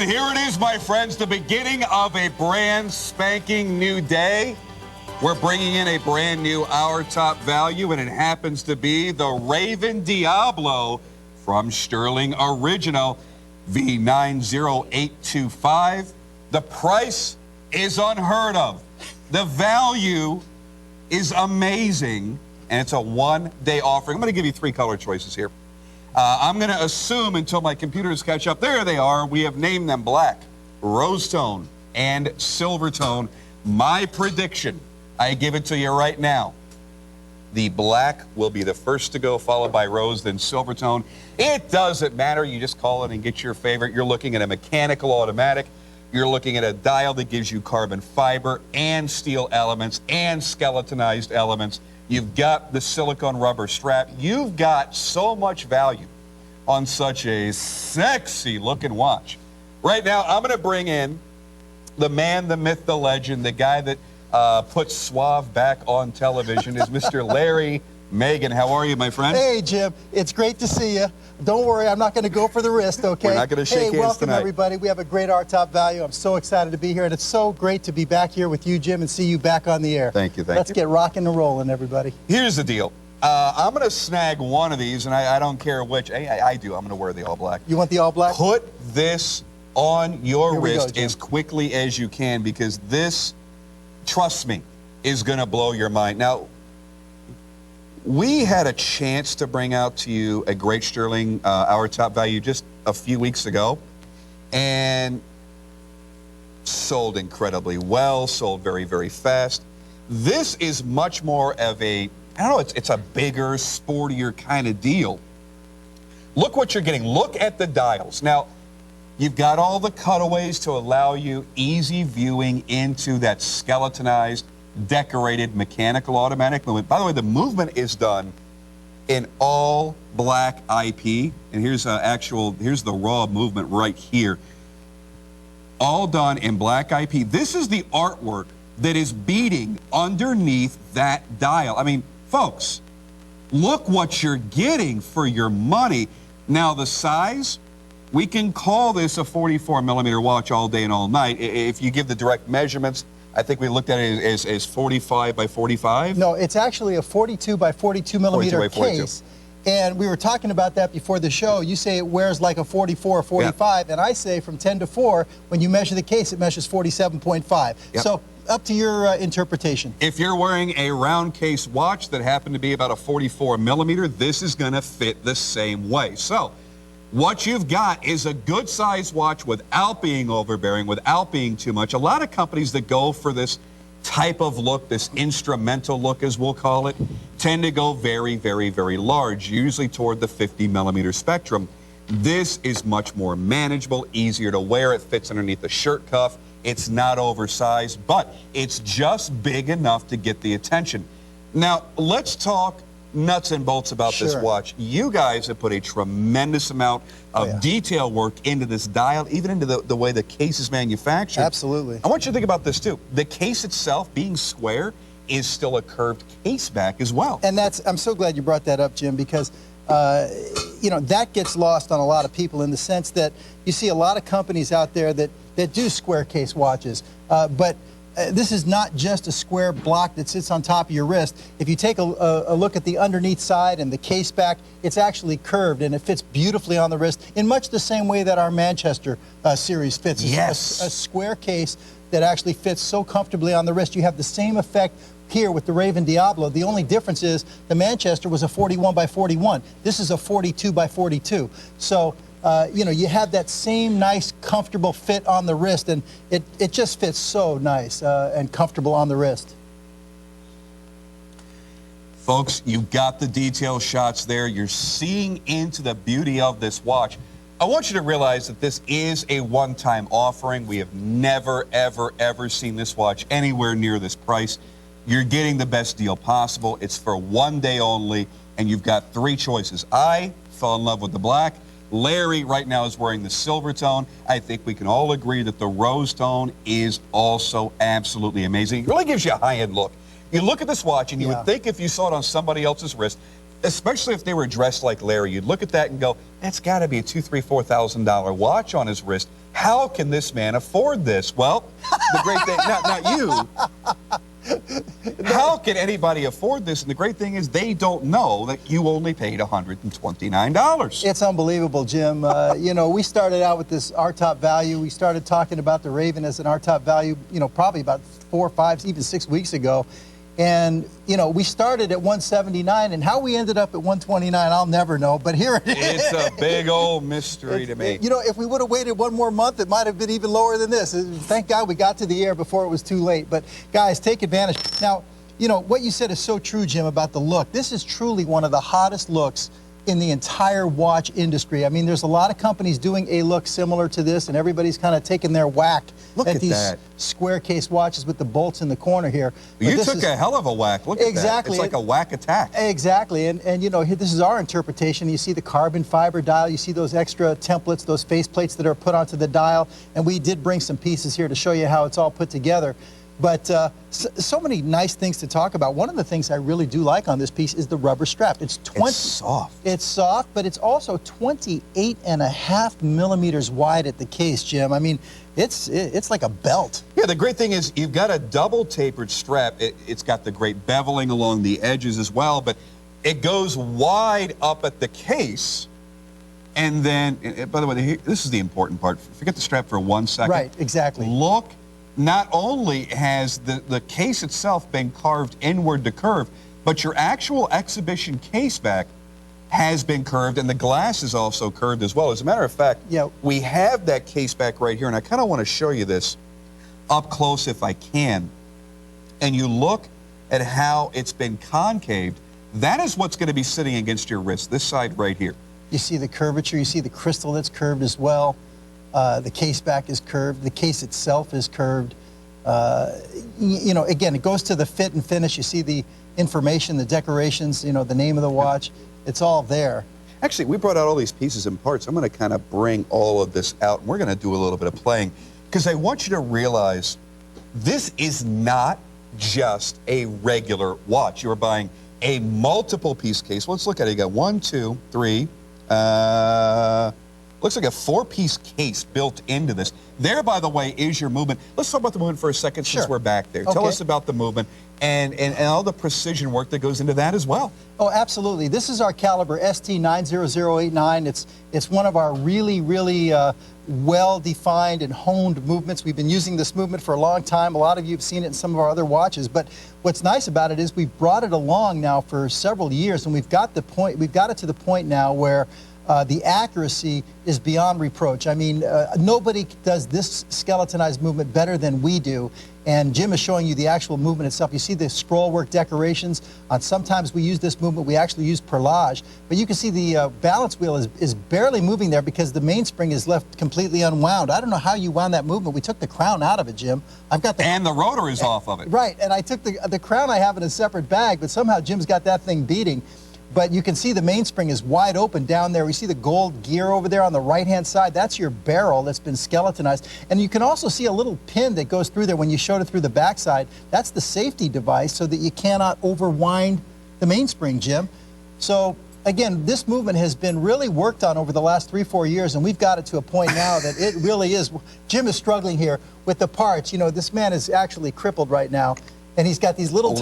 here it is, my friends, the beginning of a brand spanking new day. We're bringing in a brand new Our Top value, and it happens to be the Raven Diablo from Stuhrling Original V90825. The price is unheard of. The value is amazing, and it's a one-day offering. I'm going to give you three color choices here. I'm going to assume until my computers catch up. There they are. We have named them black, rose tone, and silver tone. My prediction, I give it to you right now. The black will be the first to go, followed by rose, then silver tone. It doesn't matter. You just call it and get your favorite. You're looking at a mechanical automatic. You're looking at a dial that gives you carbon fiber and steel elements and skeletonized elements. You've got the silicone rubber strap. You've got so much value on such a sexy looking watch. Right now, I'm going to bring in the man, the myth, the legend, the guy that puts Suave back on television is Mr. Larry Magen. How are you, my friend? Hey, Jim. It's great to see you. Don't worry, I'm not going to go for the wrist, okay? We're not going to shake hands welcome, tonight. Everybody. We have a great Our Top value. I'm so excited to be here, and it's so great to be back here with you, Jim, and see you back on the air. Thank you, Let's get rocking and rolling, everybody. Here's the deal. I'm going to snag one of these, and I don't care which. I do. I'm going to wear the all black. You want the all black? Put this on your wrist go, as quickly as you can, because this, trust me, is going to blow your mind. Now, we had a chance to bring out to you a great Stuhrling Our Top value just a few weeks ago, and sold incredibly well, sold very, very fast. This is much more of a, I don't know, it's a bigger, sportier kind of deal. Look what you're getting. Look at the dials. Now, you've got all the cutaways to allow you easy viewing into that skeletonized, decorated mechanical automatic movement. By the way, the movement is done in all black IP, and here's here's the raw movement right here. All done in black IP. This is the artwork that is beating underneath that dial. I mean, folks, look what you're getting for your money. Now, the size, we can call this a 44 millimeter watch all day and all night. If you give the direct measurements, I think we looked at it as 45 by 45. No, it's actually a 42 by 42 millimeter 42 by 42. case. And we were talking about that before the show. You say it wears like a 44 or 45, and I say from 10 to 4, when you measure the case, it measures 47.5. Yep. So up to your interpretation. If you're wearing a round case watch that happened to be about a 44 millimeter, this is going to fit the same way. So what you've got is a good size watch without being overbearing, without being too much. A lot of companies that go for this type of look, this instrumental look as we'll call it, tend to go very, very, very large, usually toward the 50 millimeter spectrum. This is much more manageable, easier to wear. It fits underneath the shirt cuff. It's not oversized, but it's just big enough to get the attention. Now, let's talk nuts and bolts about this watch. You guys have put a tremendous amount of detail work into this dial, even into the way the case is manufactured. Absolutely. I want you to think about this too. The case itself, being square, is still a curved case back as well. And I'm so glad you brought that up, Jim, because you know, that gets lost on a lot of people in the sense that you see a lot of companies out there that do square case watches, but this is not just a square block that sits on top of your wrist. If you take a look at the underneath side and the case back, it's actually curved and it fits beautifully on the wrist in much the same way that our Manchester series fits. Yes. A square case that actually fits so comfortably on the wrist. You have the same effect here with the Raven Diablo. The only difference is the Manchester was a 41 by 41. This is a 42 by 42. So you know, you have that same nice, comfortable fit on the wrist, and it just fits so nice and comfortable on the wrist. Folks, you've got the detail shots there. You're seeing into the beauty of this watch. I want you to realize that this is a one-time offering. We have never, ever, ever seen this watch anywhere near this price. You're getting the best deal possible. It's for one day only, and you've got three choices. I fell in love with the black. Larry right now is wearing the silver tone. I think we can all agree that the rose tone is also absolutely amazing. It really gives you a high-end look. You look at this watch and you would think if you saw it on somebody else's wrist, especially if they were dressed like Larry, you'd look at that and go, that's got to be a $2,000, $3,000, $4,000 watch on his wrist. How can this man afford this? Well, the great thing, not you. How can anybody afford this? And the great thing is they don't know that you only paid $129. It's unbelievable, Jim. You know, we started out with this our top value. We started talking about the Raven as an our top value, you know, probably about 4, 5, even 6 weeks ago. And, you know, we started at 179, and how we ended up at 129, I'll never know, but here it is. It's a big old mystery to me. You know, if we would have waited one more month, it might have been even lower than this. Thank God we got to the air before it was too late. But, guys, take advantage. Now, you know, what you said is so true, Jim, about the look. This is truly one of the hottest looks in the entire watch industry. I mean, there's a lot of companies doing a look similar to this, and everybody's kind of taking their whack at these square case watches with the bolts in the corner here. You took a hell of a whack. Look at that. It's like a whack attack. Exactly. And you know, this is our interpretation. You see the carbon fiber dial. You see those extra templates, those face plates that are put onto the dial. And we did bring some pieces here to show you how it's all put together. But so many nice things to talk about. One of the things I really do like on this piece is the rubber strap. It's soft. It's soft, but it's also 28.5 millimeters wide at the case, Jim. I mean, it's like a belt. Yeah, the great thing is you've got a double tapered strap. It's got the great beveling along the edges as well, but it goes wide up at the case. And then, by the way, this is the important part. Forget the strap for 1 second. Right, exactly. Look. Not only has the case itself been carved inward to curve, but your actual exhibition case back has been curved, and the glass is also curved as well. As a matter of fact, we have that case back right here, and I kind of want to show you this up close if I can. And you look at how it's been concaved. That is what's going to be sitting against your wrist, this side right here. You see the curvature, you see the crystal that's curved as well. The case back is curved. The case itself is curved. You know, again, it goes to the fit and finish. You see the information, the decorations, you know, the name of the watch. It's all there. Actually, we brought out all these pieces and parts. I'm going to kind of bring all of this out, and we're going to do a little bit of playing because I want you to realize this is not just a regular watch. You're buying a multiple piece case. Let's look at it. You got 1, 2, 3, looks like a 4-piece case built into this. There, by the way, is your movement. Let's talk about the movement for a second since we're back there. Tell us about the movement and all the precision work that goes into that as well. Oh, absolutely. This is our caliber ST90089. It's one of our really, really well-defined and honed movements. We've been using this movement for a long time. A lot of you have seen it in some of our other watches. But what's nice about it is we've brought it along now for several years, and we've got it to the point now where the accuracy is beyond reproach. I mean, nobody does this skeletonized movement better than we do. And Jim is showing you the actual movement itself. You see the scroll work decorations. Sometimes we use this movement. We actually use perlage. But you can see the balance wheel is barely moving there because the mainspring is left completely unwound. I don't know how you wound that movement. We took the crown out of it, Jim. I've got and the rotor is off of it. Right, and I took the crown I have in a separate bag, but somehow Jim's got that thing beating. But you can see the mainspring is wide open down there. We see the gold gear over there on the right-hand side. That's your barrel that's been skeletonized. And you can also see a little pin that goes through there when you showed it through the backside. That's the safety device so that you cannot overwind the mainspring, Jim. So, again, this movement has been really worked on over the last 3-4 years, and we've got it to a point now that it really is. Jim is struggling here with the parts. You know, this man is actually crippled right now. And he's got these little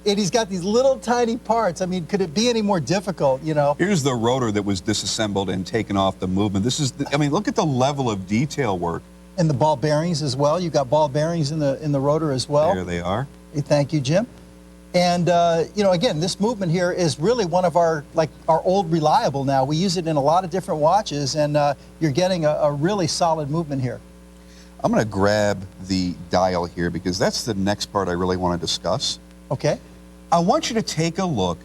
he's got these little tiny parts. I mean, could it be any more difficult, you know? Here's the rotor that was disassembled and taken off the movement. This is, I mean, look at the level of detail work. And the ball bearings as well. You've got ball bearings in the rotor as well. There they are. Thank you, Jim. And, you know, again, this movement here is really one of our old reliable now. We use it in a lot of different watches, and you're getting a really solid movement here. I'm going to grab the dial here because that's the next part I really want to discuss. Okay. I want you to take a look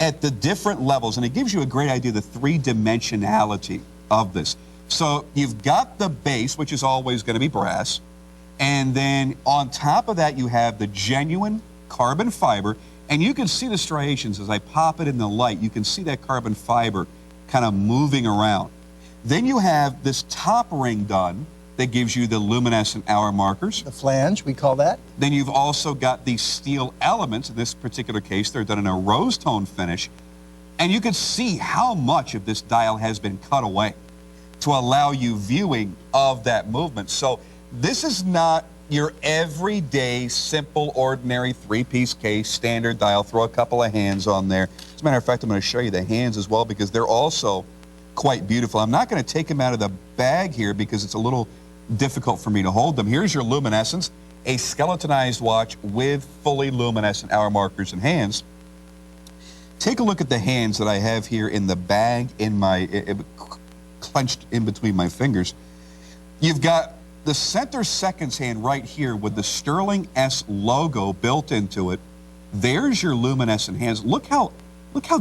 at the different levels, and it gives you a great idea of the three-dimensionality of this. So you've got the base, which is always going to be brass, and then on top of that you have the genuine carbon fiber, and you can see the striations as I pop it in the light. You can see that carbon fiber kind of moving around. Then you have this top ring done that gives you the luminescent hour markers. The flange, we call that. Then you've also got these steel elements. In this particular case, they're done in a rose tone finish. And you can see how much of this dial has been cut away. to allow you viewing of that movement. So this is not your everyday, simple, ordinary three-piece case, standard dial, throw a couple of hands on there. As a matter of fact, I'm going to show you the hands as well because they're also quite beautiful. I'm not going to take them out of the bag here because it's a little difficult for me to hold them. Here's your luminescence, a skeletonized watch with fully luminescent hour markers and hands. Take a look at the hands that I have here in the bag, in my clenched in between my fingers. You've got the center seconds hand right here with the Stuhrling S logo built into it. There's your luminescent hands. Look how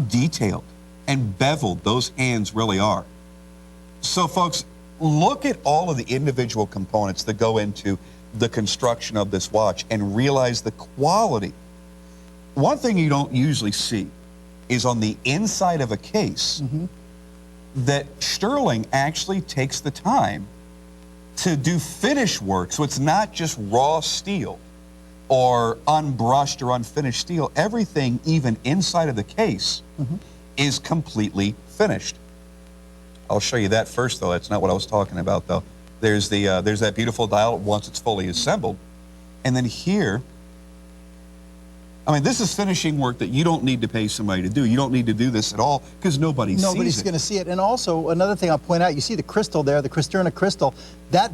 detailed and beveled those hands really are. So folks, look at all of the individual components that go into the construction of this watch and realize the quality. One thing you don't usually see is on the inside of a case that Stuhrling actually takes the time to do finish work. So it's not just raw steel or unbrushed or unfinished steel. Everything, even inside of the case, is completely finished. I'll show you that first, though. That's not what I was talking about, though. There's that beautiful dial once it's fully assembled. And then here, I mean, this is finishing work that you don't need to pay somebody to do. You don't need to do this at all because nobody's going to see it. And also, another thing I'll point out, you see the crystal there, the Cristerna crystal. That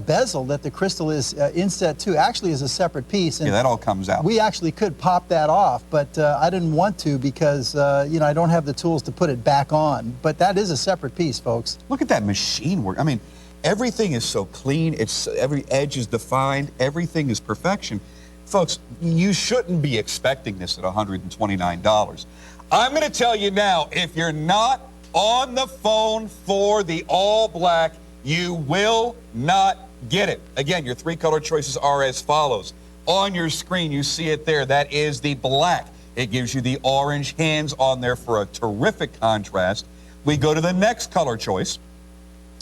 bezel that the crystal is inset to actually is a separate piece. And yeah, that all comes out. We actually could pop that off, but I didn't want to because, you know, I don't have the tools to put it back on. But that is a separate piece, folks. Look at that machine work. I mean, everything is so clean. Every edge is defined. Everything is perfection. Folks, you shouldn't be expecting this at $129. I'm going to tell you now, if you're not on the phone for the all black, you will not get it. Again, your three color choices are as follows. On your screen, you see it there. That is the black. It gives you the orange hands on there for a terrific contrast. We go to the next color choice,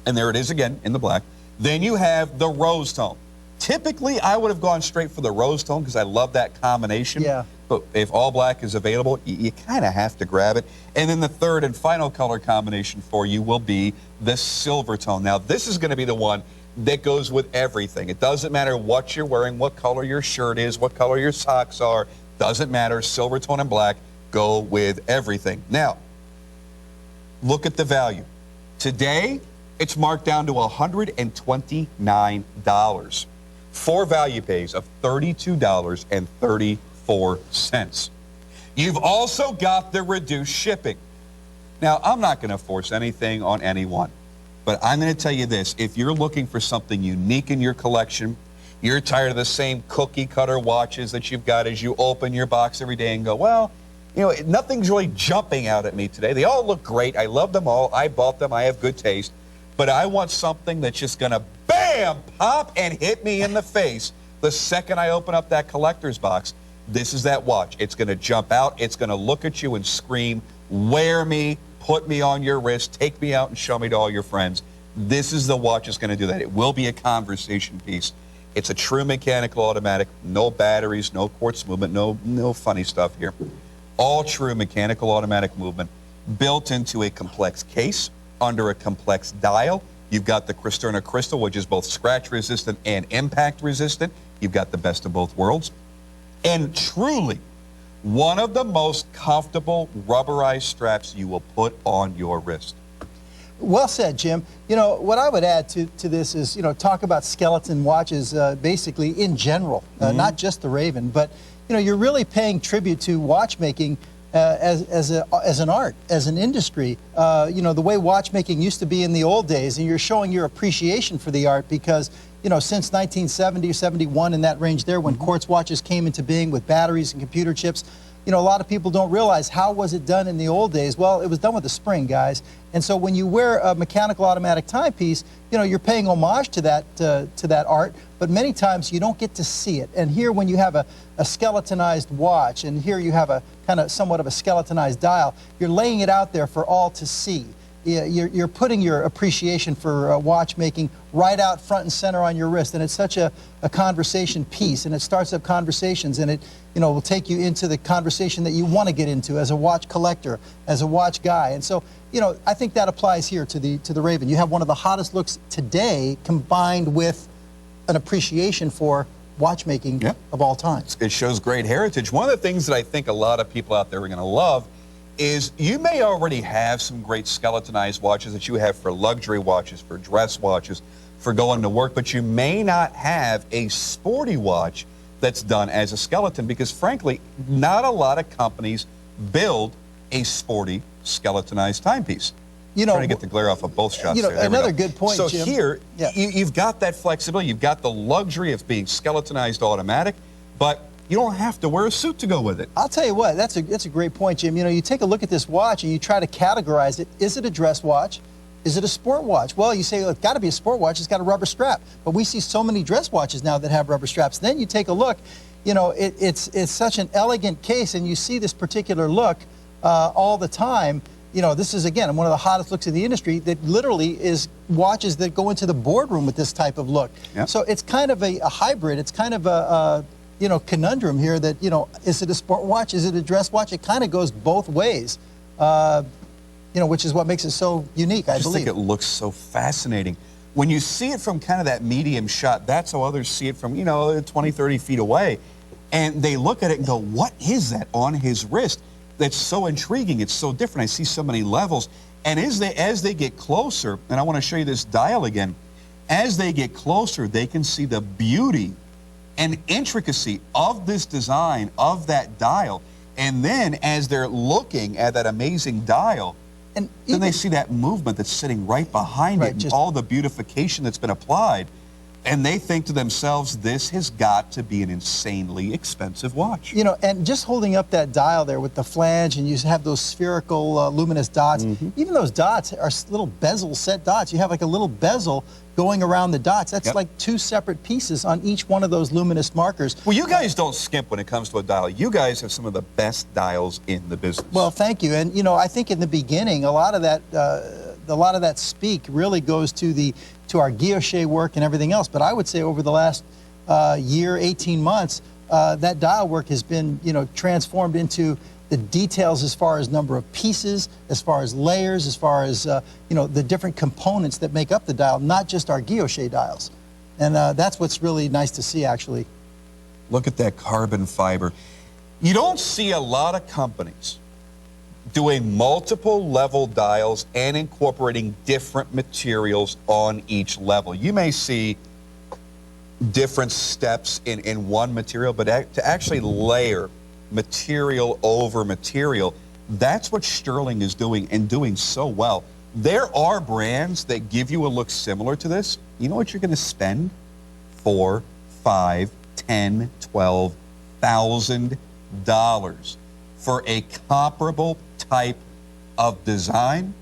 and there it is again in the black. Then you have the rose tone. Typically, I would have gone straight for the rose tone because I love that combination. Yeah. But if all black is available, you kind of have to grab it. And then the third and final color combination for you will be the silver tone. Now, this is going to be the one that goes with everything. It doesn't matter what you're wearing, what color your shirt is, what color your socks are. Doesn't matter. Silver tone and black go with everything. Now, look at the value. Today, it's marked down to $129. 4 value pays of $32.34. You've also got the reduced shipping. Now, I'm not going to force anything on anyone, but I'm going to tell you this. If you're looking for something unique in your collection, you're tired of the same cookie cutter watches that you've got as you open your box every day and go, well, you know, nothing's really jumping out at me today. They all look great. I love them all. I bought them. I have good taste. But I want something that's just going to, bam, pop and hit me in the face the second I open up that collector's box. This is that watch. It's going to jump out. It's going to look at you and scream, wear me, put me on your wrist, take me out and show me to all your friends. This is the watch that's going to do that. It will be a conversation piece. It's a true mechanical automatic, no batteries, no quartz movement, no funny stuff here. All true mechanical automatic movement built into a complex case under a complex dial. You've got the Cristerna crystal, which is both scratch resistant and impact resistant. You've got the best of both worlds. And truly, one of the most comfortable rubberized straps you will put on your wrist. Well said, Jim. You know, what I would add to this is, you know, talk about skeleton watches basically in general, not just the Raven, but, you know, you're really paying tribute to watchmaking as an art, as an industry. You know, the way watchmaking used to be in the old days, and you're showing your appreciation for the art because, you know, since 1970 or 71, in that range there, when quartz watches came into being with batteries and computer chips, you know, a lot of people don't realize how was it done in the old days. Well, it was done with a spring, guys. And so when you wear a mechanical automatic timepiece, you know, you're paying homage to that art, but many times you don't get to see it. And here, when you have a skeletonized watch, and here you have a kind of somewhat of a skeletonized dial, you're laying it out there for all to see. you're putting your appreciation for watchmaking right out front and center on your wrist, and it's such a conversation piece, and it starts up conversations, and it will take you into the conversation that you want to get into as a watch collector, as a watch guy. And so I think that applies here to the Raven. You have one of the hottest looks today combined with an appreciation for watchmaking of all time. It shows great heritage. One of the things that I think a lot of people out there are going to love is you may already have some great skeletonized watches that you have for luxury watches, for dress watches, for going to work, but you may not have a sporty watch that's done as a skeleton because, frankly, not a lot of companies build a sporty skeletonized timepiece. Trying to get the glare off of both shots. There another good point, so Jim. Here, you've got that flexibility. You've got the luxury of being skeletonized automatic, but you don't have to wear a suit to go with it. I'll tell you what, that's a great point, Jim. You take a look at this watch and you try to categorize it. Is it a dress watch? Is it a sport watch? Well, you say, well, it's got to be a sport watch. It's got a rubber strap. But we see so many dress watches now that have rubber straps. Then you take a look. It's such an elegant case, and you see this particular look all the time. This is, again, one of the hottest looks in the industry that literally is watches that go into the boardroom with this type of look. Yep. So it's kind of a hybrid. It's kind of a conundrum here that, is it a sport watch? Is it a dress watch? It kind of goes both ways, which is what makes it so unique, I believe. I just think it looks so fascinating. When you see it from kind of that medium shot, that's how others see it from, 20, 30 feet away. And they look at it and go, what is that on his wrist? That's so intriguing. It's so different. I see so many levels. And as they get closer, and I want to show you this dial again, as they get closer, they can see the beauty and intricacy of this design, of that dial. And then as they're looking at that amazing dial, and then they see that movement that's sitting right behind it, and all the beautification that's been applied. And they think to themselves, this has got to be an insanely expensive watch. And just holding up that dial there with the flange, and you have those spherical luminous dots. Even those dots are little bezel set dots. You have like a little bezel going around the dots. That's like two separate pieces on each one of those luminous markers. Well, you guys don't skimp when it comes to a dial. You guys have some of the best dials in the business. Well, thank you. And I think in the beginning, a lot of that speak really goes to our guilloche work and everything else. But I would say over the last year, 18 months, that dial work has been, transformed into the details as far as number of pieces, as far as layers, as far as, the different components that make up the dial, not just our guilloche dials. And that's what's really nice to see, actually. Look at that carbon fiber. You don't see a lot of companies doing multiple level dials and incorporating different materials on each level. You may see different steps in one material, but to actually layer material over material, that's what Stuhrling is doing, and doing so well. There are brands that give you a look similar to this. You know what you're going to spend? $4, $5, $10, $12,000 for a comparable type of design,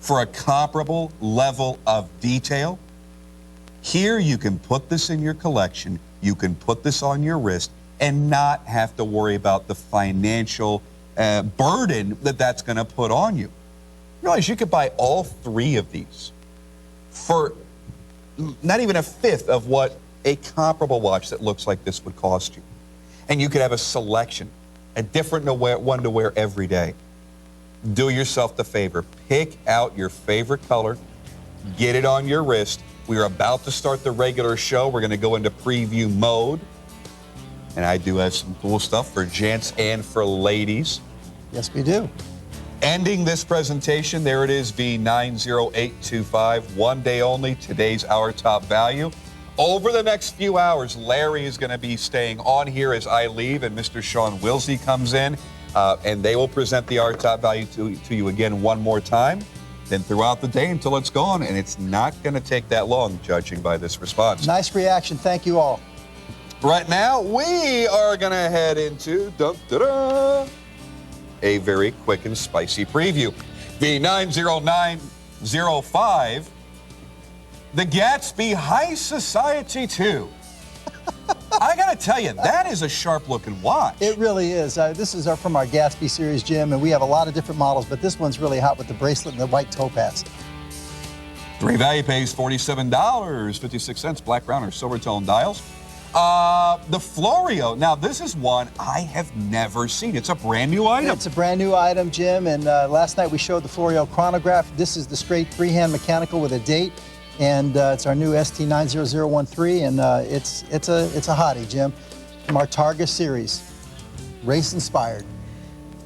for a comparable level of detail. Here you can put this in your collection, you can put this on your wrist, and not have to worry about the financial burden that's going to put on you. Realize you could buy all three of these for not even a fifth of what a comparable watch that looks like this would cost you. And you could have a selection, a different one to wear every day. Do yourself the favor. Pick out your favorite color. Get it on your wrist. We are about to start the regular show. We're going to go into preview mode. And I do have some cool stuff for gents and for ladies. Yes, we do. Ending this presentation, there it is, V90825. One day only. Today's our top value. Over the next few hours, Larry is going to be staying on here as I leave, and Mr. Sean Wilsey comes in. And they will present the our top value to you again one more time, then throughout the day until it's gone. And it's not going to take that long, judging by this response. Nice reaction. Thank you all. Right now, we are going to head into a very quick and spicy preview. V90905, the Gatsby High Society 2. I got to tell you, that is a sharp-looking watch. It really is. This is from our Gatsby series, Jim, and we have a lot of different models, but this one's really hot with the bracelet and the white toe pads. 3 value pays $47.56, black, brown, or silver tone dials. The Florio. Now, this is one I have never seen. It's a brand new item. It's a brand new item, Jim, and last night we showed the Florio chronograph. This is the straight freehand mechanical with a date, and it's our new ST90013, and it's a hottie, Jim, from our Targa series, race inspired.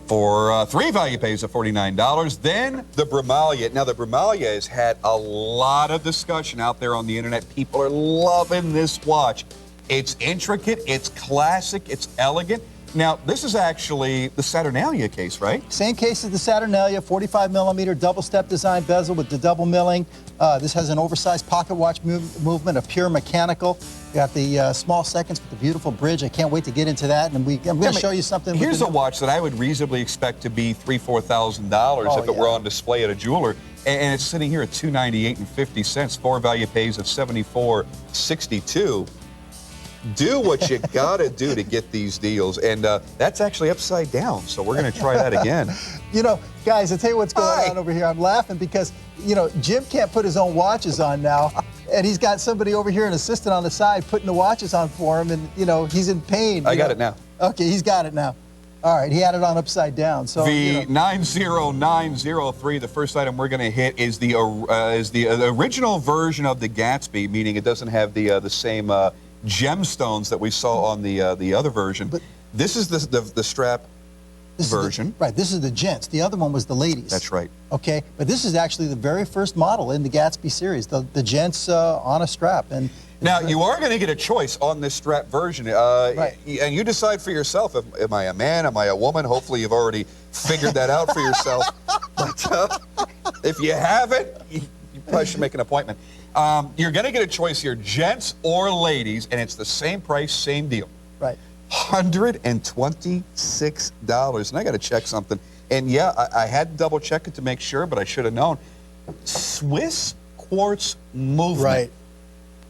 For 3 value pays of $49. Then the Bremalia. Now, the Bremalia has had a lot of discussion out there on the internet. People are loving this watch. It's intricate, it's classic, it's elegant. Now, this is actually the Saturnalia case, right? Same case as the Saturnalia, 45mm double-step design bezel with the double milling. This has an oversized pocket watch movement, a pure mechanical. You got the small seconds with the beautiful bridge. I can't wait to get into that. And I'm going to show you something. Here's a watch that I would reasonably expect to be $3,000, $4,000 if it were on display at a jeweler. And it's sitting here at $298.50. 4 value pays of $74.62. Do what you gotta do to get these deals, and that's actually upside down, so we're gonna try that again. You know, guys, I'll tell you what's going on over here. I'm laughing because, you know, Jim can't put his own watches on now, and he's got somebody over here, an assistant on the side, putting the watches on for him, and, you know, he's in pain. I got it now. Okay, he's got it now. All right, he had it on upside down. So the 90903, the first item we're gonna hit is the original version of the Gatsby, meaning it doesn't have the same gemstones that we saw on the other version. But this is the strap version. Right, this is the gents. The other one was the ladies. That's right. Okay, but this is actually the very first model in the Gatsby series, the gents on a strap. And now, you are going to get a choice on this strap version, right. And you decide for yourself, am I a man, am I a woman? Hopefully you've already figured that out for yourself. But if you haven't, you probably should make an appointment. You're going to get a choice here, gents or ladies, and it's the same price, same deal. Right. $126. And I got to check something. And yeah, I had to double check it to make sure, but I should have known. Swiss quartz movement. Right.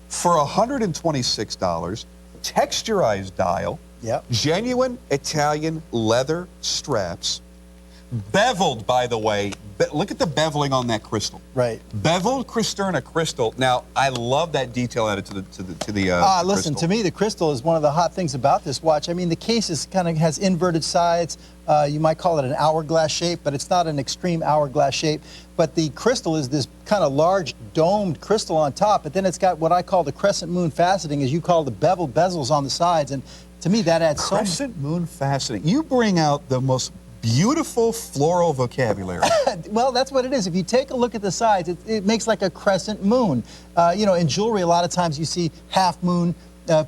For $126, texturized dial, yep. Genuine Italian leather straps, beveled, by the way. Look at the beveling on that crystal. Right. Beveled Cristerna crystal. Now, I love that detail added to the listen, crystal. to me, the crystal is one of the hot things about this watch. I mean, the case is kind of has inverted sides. You might call it an hourglass shape, but it's not an extreme hourglass shape. But the crystal is this kind of large domed crystal on top, but then it's got what I call the crescent moon faceting, as you call the beveled bezels on the sides. And to me, that adds so much. Crescent moon faceting. You bring out the most beautiful floral vocabulary. Well, that's what it is. If you take a look at the sides, it makes like a crescent moon. You know, in jewelry, a lot of times you see half moon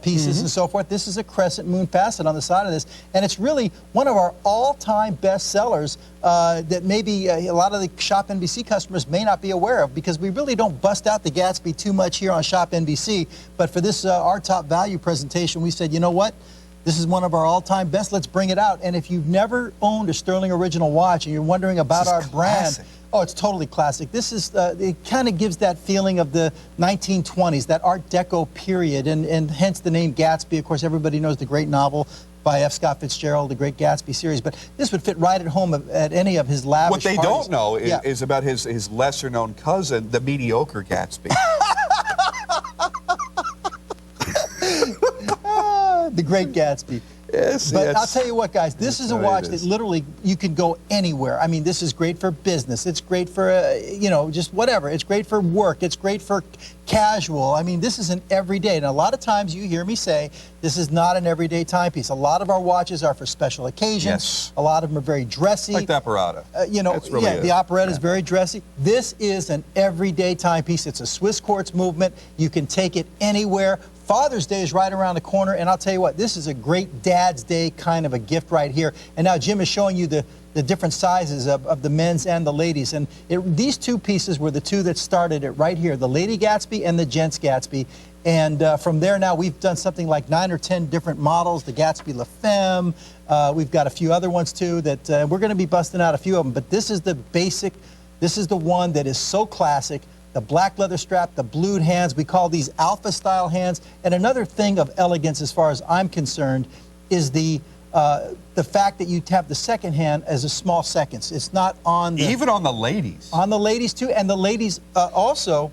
pieces and so forth. This is a crescent moon facet on the side of this, and it's really one of our all-time best sellers that maybe a lot of the ShopNBC customers may not be aware of, because we really don't bust out the Gatsby too much here on ShopNBC. But for this our top value presentation, we said, you know what? This is one of our all-time best. Let's bring it out. And if you've never owned a Stuhrling original watch and you're wondering about our brand, oh, it's totally classic. This is it kind of gives that feeling of the 1920s, that Art Deco period, and hence the name Gatsby. Of course, everybody knows the great novel by F. Scott Fitzgerald, the great Gatsby series. But this would fit right at home at any of his lavish parties. What they don't know is about his lesser-known cousin, the mediocre Gatsby. The great Gatsby. Yes, but yes. I'll tell you what, guys, this is a watch that literally you can go anywhere. I mean, this is great for business. It's great for, you know, just whatever. It's great for work. It's great for casual. I mean, this is an everyday. And a lot of times you hear me say this is not an everyday timepiece. A lot of our watches are for special occasions. Yes. A lot of them are very dressy. Like the Operetta. You know, really the Operetta is very dressy. This is an everyday timepiece. It's a Swiss quartz movement. You can take it anywhere. Father's Day is right around the corner, and I'll tell you what, this is a great Dad's Day kind of a gift right here. And now Jim is showing you the different sizes of the men's and the ladies. And these two pieces were the two that started it right here, the Lady Gatsby and the Gents Gatsby. And from there now, we've done something like 9 or 10 different models, the Gatsby La Femme. We've got a few other ones, too, that we're going to be busting out a few of them. But this is the basic, this is the one that is so classic. the black leather strap, the blued hands. We call these alpha style hands. And another thing of elegance, as far as I'm concerned, is the fact that you have the second hand as a small seconds. It's not on the... Even on the ladies. On the ladies, too. And the ladies also,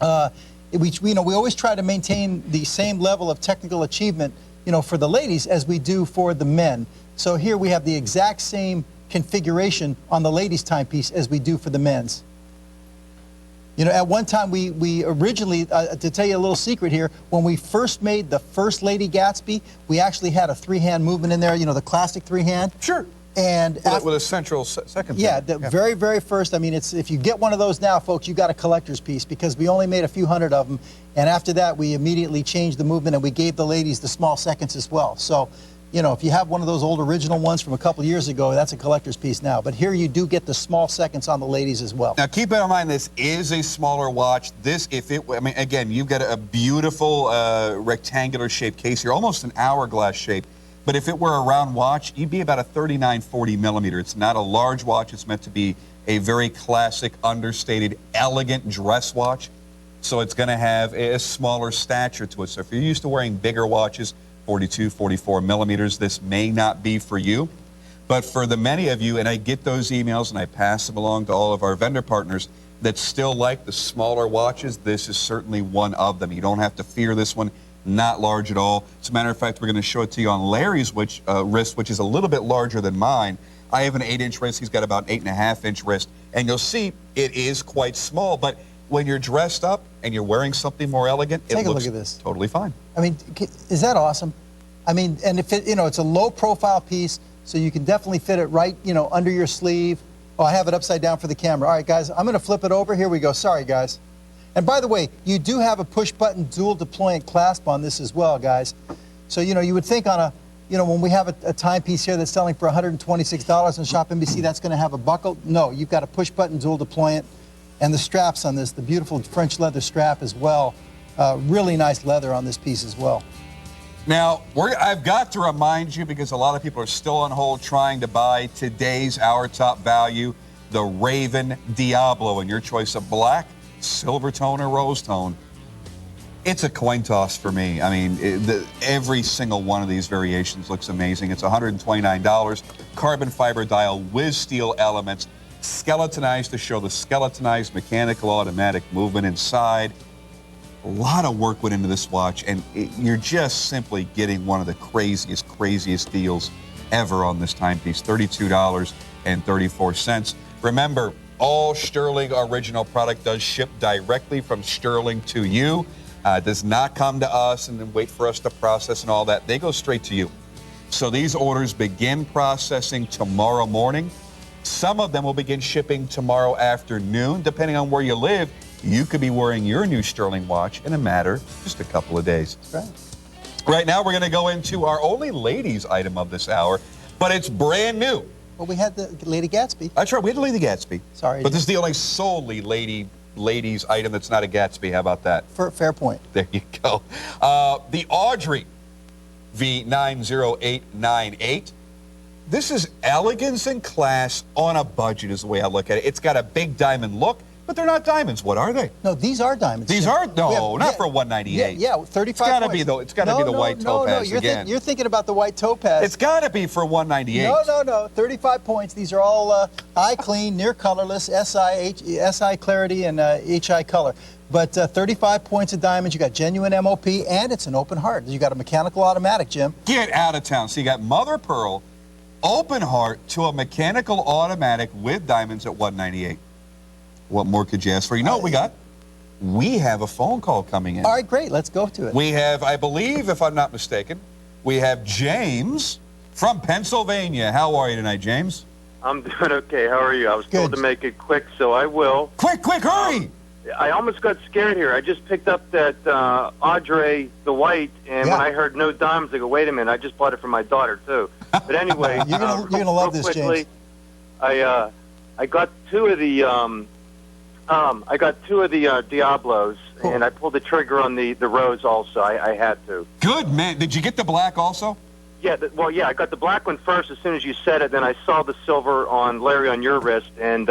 we always try to maintain the same level of technical achievement, for the ladies as we do for the men. So here we have the exact same configuration on the ladies' timepiece as we do for the men's. At one time, we originally, to tell you a little secret here, when we first made the first Lady Gatsby, we actually had a three-hand movement in there, the classic three-hand. Sure. And with a central second. Yeah, the very, very first. I mean, if you get one of those now, folks, you got a collector's piece, because we only made a few hundred of them. And after that, we immediately changed the movement, and we gave the ladies the small seconds as well. So, if you have one of those old original ones from a couple years ago, that's a collector's piece now. But here you do get the small seconds on the ladies as well. Now, keep in mind, this is a smaller watch. Again, you've got a beautiful rectangular shaped case here, almost an hourglass shape. But if it were a round watch, you'd be about a 39-40 millimeter. It's not a large watch. It's meant to be a very classic, understated, elegant dress watch. So it's going to have a smaller stature to it. So if you're used to wearing bigger watches, 42, 44 millimeters, this may not be for you. But for the many of you, and I get those emails and I pass them along to all of our vendor partners that still like the smaller watches, this is certainly one of them. You don't have to fear this one. Not large at all. As a matter of fact, we're going to show it to you on Larry's wrist, which is a little bit larger than mine. I have an 8-inch wrist. He's got about 8.5-inch wrist. And you'll see it is quite small. But when you're dressed up and you're wearing something more elegant, it looks totally fine. I mean, is that awesome? I mean, and if it's a low-profile piece, so you can definitely fit it right, under your sleeve. Oh, I have it upside down for the camera. All right, guys, I'm going to flip it over. Here we go. Sorry, guys. And by the way, you do have a push-button dual deployant clasp on this as well, guys. So, you would think on when we have a timepiece here that's selling for $126 on ShopNBC, that's going to have a buckle. No, you've got a push-button dual deployant. And the straps on this, the beautiful French leather strap as well. Really nice leather on this piece as well. Now, I've got to remind you, because a lot of people are still on hold trying to buy today's Our Top Value, the Raven Diablo, and your choice of black, silver tone, or rose tone. It's a coin toss for me. I mean, every single one of these variations looks amazing. It's $129. Carbon fiber dial with steel elements, skeletonized to show the skeletonized mechanical automatic movement inside. A lot of work went into this watch, and you're just simply getting one of the craziest deals ever on this timepiece. $32.34. Remember, all Stuhrling original product does ship directly from Stuhrling to you. It does not come to us and then wait for us to process and all that. They go straight to you. So these orders begin processing tomorrow morning. Some of them will begin shipping tomorrow afternoon. Depending on where you live, you could be wearing your new Stuhrling watch in a matter of just a couple of days. Right. Right now, we're going to go into our only ladies item of this hour, but it's brand new. Well, we had the Lady Gatsby. That's right, we had the Lady Gatsby. Sorry. But this is the only solely ladies item that's not a Gatsby. How about that? Fair point. There you go. The Audrey V90898. This is elegance and class on a budget is the way I look at it. It's got a big diamond look, but they're not diamonds. What are they? No, these are diamonds. These are? No, not for $198. Yeah, 35 It's got to points. be it's got to be the white topaz again. You're thinking about the white topaz. It's got to be for $198. No. 35 points. These are all eye clean, near colorless, SI clarity, and HI color. But 35 points of diamonds. You got genuine MOP, and it's an open heart. You got a mechanical automatic, Jim. Get out of town. So you got mother of pearl, open heart to a mechanical automatic with diamonds at $198. What more could you ask for? You know what we got? We have a phone call coming in. All right, great. Let's go to it. We have, I believe, if I'm not mistaken, we have James from Pennsylvania. How are you tonight, James? I'm doing okay. How are you? I was told Good. to make it quick, so I will. Quick, hurry! I almost got scared here. I just picked up that Audrey the white, and when I heard no diamonds, I go, wait a minute, I just bought it for my daughter, too. But anyway, You're gonna love this, quickly, James. I got two of the Diablos, Cool. and I pulled the trigger on the rose also. I had to. Good, man. Did you get the black also? Yeah, I got the black one first as soon as you said it. Then I saw the silver on Larry on your wrist, and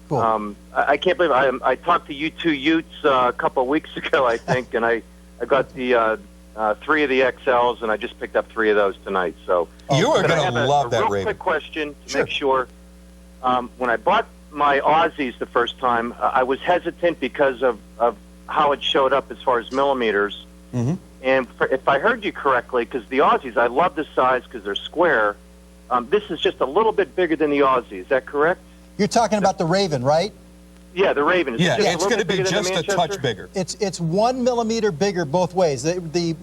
Cool. I can't believe I talked to you two Utes a couple of weeks ago, I think, and I got the 3 of the XLs, and I just picked up 3 of those tonight. So You are but I going have to love that, real Raven. quick question to Sure. make sure. When I bought my Aussies the first time, I was hesitant because of how it showed up as far as millimeters. Mm-hmm. And if I heard you correctly, because the Aussies, I love the size because they're square. This is just a little bit bigger than the Aussie. Is that correct? You're talking about the Raven, right? Yeah, the Raven. Is it Yeah, just a it's little going to bit be bigger than the just a touch Manchester? bigger. It's 1 millimeter bigger both ways. The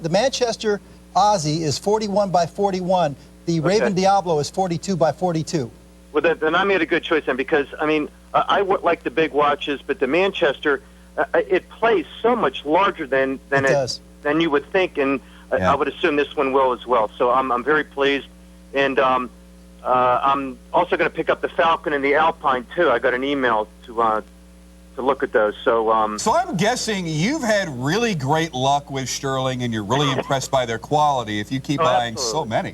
Manchester Aussie is 41 by 41. The Raven Diablo is 42 by 42. Well, then I made a good choice then, because I mean I would like the big watches, but the Manchester it plays so much larger than than you would think, and I would assume this one will as well. So I'm very pleased, and I'm also going to pick up the Falcon and the Alpine too. I got an email to look at those. So So I'm guessing you've had really great luck with Stuhrling, and you're really impressed by their quality if you keep buying so many.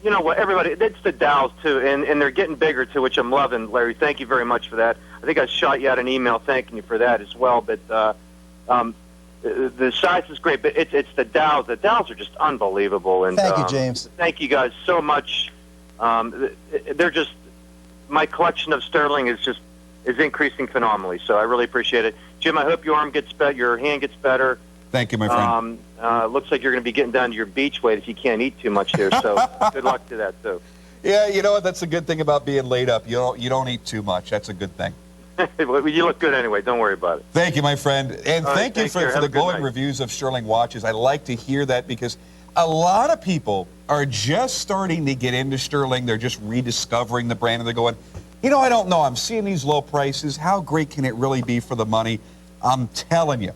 You know what, everybody, it's the Dows too, and they're getting bigger too, which I'm loving, Larry. Thank you very much for that. I think I shot you out an email thanking you for that as well. But the size is great, but it's the Dows. The Dows are just unbelievable. And Thank you, James. Thank you guys so much. They're just, my collection of Stuhrling is increasing phenomenally. So I really appreciate it, Jim. I hope your hand gets better. Thank you, my friend. Looks like you're going to be getting down to your beach weight if you can't eat too much there. So good luck to that too. Yeah, you know what? That's a good thing about being laid up. You don't eat too much. That's a good thing. You look good anyway. Don't worry about it. Thank you, my friend. And thank you for Have the a good glowing night. reviews of Stuhrling watches. I like to hear that because a lot of people are just starting to get into Stuhrling. They're just rediscovering the brand, and they're going, you know, I don't know. I'm seeing these low prices. How great can it really be for the money? I'm telling you.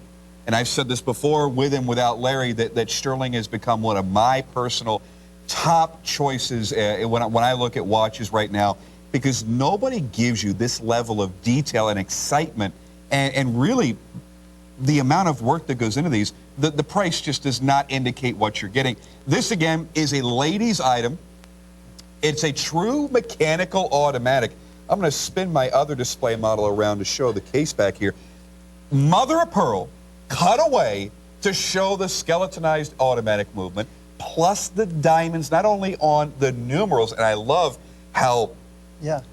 And I've said this before, with and without Larry, that Stuhrling has become one of my personal top choices when I look at watches right now, because nobody gives you this level of detail and excitement, and really the amount of work that goes into these. The price just does not indicate what you're getting. This, again, is a ladies' item. It's a true mechanical automatic. I'm going to spin my other display model around to show the case back here. Mother of pearl, cut away to show the skeletonized automatic movement, plus the diamonds, not only on the numerals, and I love how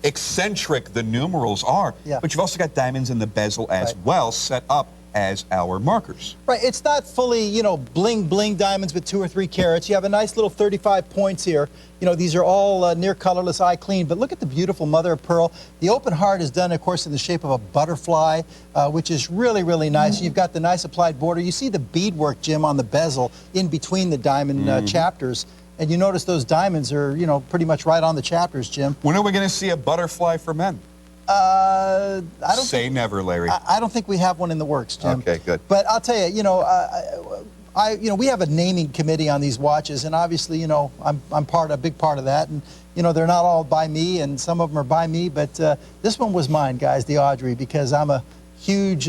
eccentric the numerals are, but you've also got diamonds in the bezel as well, set up as our markers. Right, it's not fully, you know, bling bling diamonds with 2 or 3 carats. You have a nice little 35 points here. You know, these are all near colorless, eye clean, but look at the beautiful mother of pearl. The open heart is done, of course, in the shape of a butterfly, which is really, really nice. You've got the nice applied border. You see the beadwork, Jim, on the bezel in between the diamond chapters. And you notice those diamonds are, you know, pretty much right on the chapters, Jim. When are we going to see a butterfly for men? I don't say never, Larry. I don't think we have one in the works, Jim. Okay, good. But I'll tell you, you know, we have a naming committee on these watches, and obviously, you know, I'm a big part of that, and you know, they're not all by me, and some of them are by me, but this one was mine, guys, the Audrey, because I'm a huge